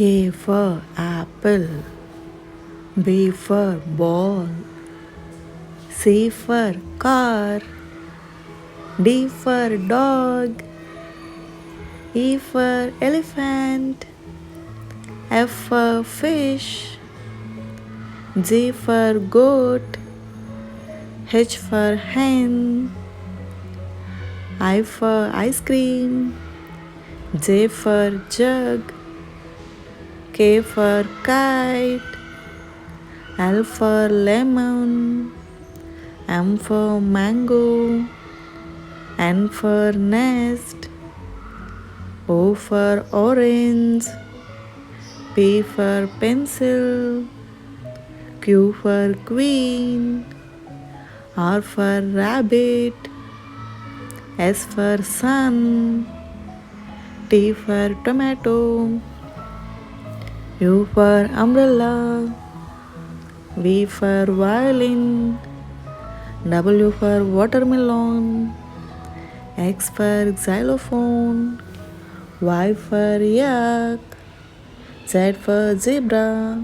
A for apple, B for ball, C for car, D for dog, E for elephant, F for fish, G for goat, H for hen, I for ice cream, J for jug, K for kite, L for lemon, M for mango, N for nest, O for orange, P for pencil, Q for queen, R for rabbit, S for sun, T for tomato, U for umbrella, V for violin, W for watermelon, X for xylophone, Y for yak, Z for zebra,